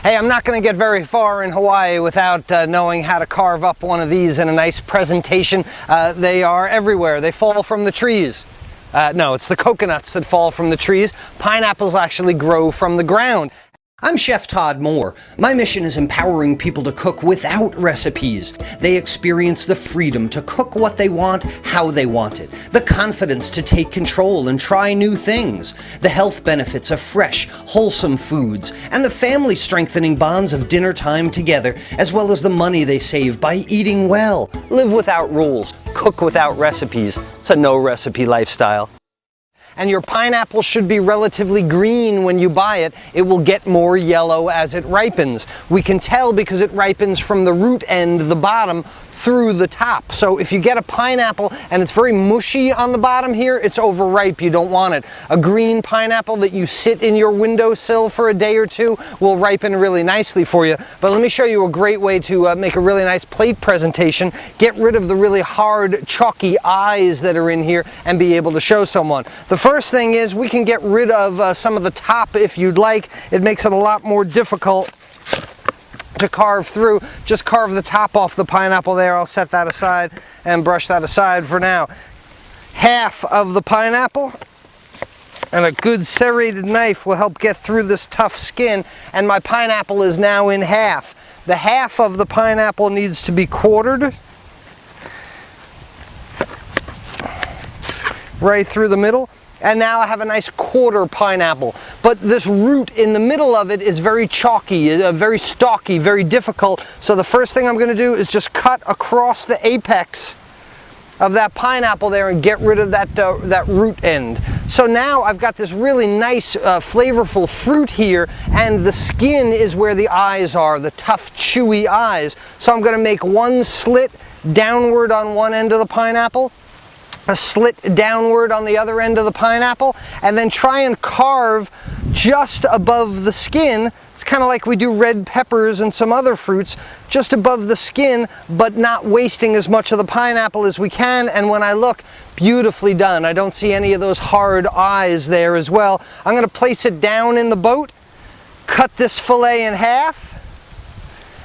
Hey, I'm not going to get very far in Hawaii without knowing how to carve up one of these in a nice presentation. They are everywhere. They fall from the trees. No, it's the coconuts that fall from the trees. Pineapples actually grow from the ground. I'm Chef Todd Moore. My mission is empowering people to cook without recipes. They experience the freedom to cook what they want, how they want it, the confidence to take control and try new things, the health benefits of fresh, wholesome foods, and the family-strengthening bonds of dinner time together, as well as the money they save by eating well. Live without rules. Cook without recipes. It's a no-recipe lifestyle. And your pineapple should be relatively green when you buy it. It will get more yellow as it ripens. We can tell because it ripens from the root end, the bottom, through the top. So if you get a pineapple and it's very mushy on the bottom here, it's overripe. You don't want it. A green pineapple that you sit in your windowsill for a day or two will ripen really nicely for you. But let me show you a great way to make a really nice plate presentation. Get rid of the really hard, chalky eyes that are in here and be able to show someone. The first thing is we can get rid of some of the top if you'd like. It makes it a lot more difficult to carve through. Just carve the top off the pineapple there. I'll set that aside and brush that aside for now. Half of the pineapple and a good serrated knife will help get through this tough skin, and my pineapple is now in half. The half of the pineapple needs to be quartered right through the middle. And now I have a nice quarter pineapple. But this root in the middle of it is very chalky, very stalky, very difficult. So the first thing I'm going to do is just cut across the apex of that pineapple there and get rid of that root end. So now I've got this really nice flavorful fruit here, and the skin is where the eyes are, the tough chewy eyes. So I'm going to make one slit downward on one end of the pineapple, a slit downward on the other end of the pineapple, and then try and carve just above the skin. It's kind of like we do red peppers and some other fruits, just above the skin, but not wasting as much of the pineapple as we can. And when I look, beautifully done. I don't see any of those hard eyes there as well. I'm going to place it down in the boat, cut this fillet in half,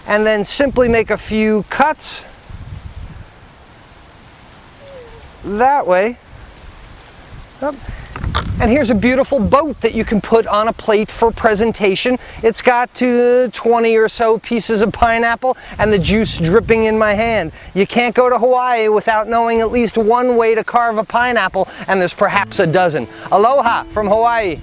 and then simply make a few cuts that way. And here's a beautiful boat that you can put on a plate for presentation. It's got 20 or so pieces of pineapple and the juice dripping in my hand. You can't go to Hawaii without knowing at least one way to carve a pineapple, and there's perhaps a dozen. Aloha from Hawaii.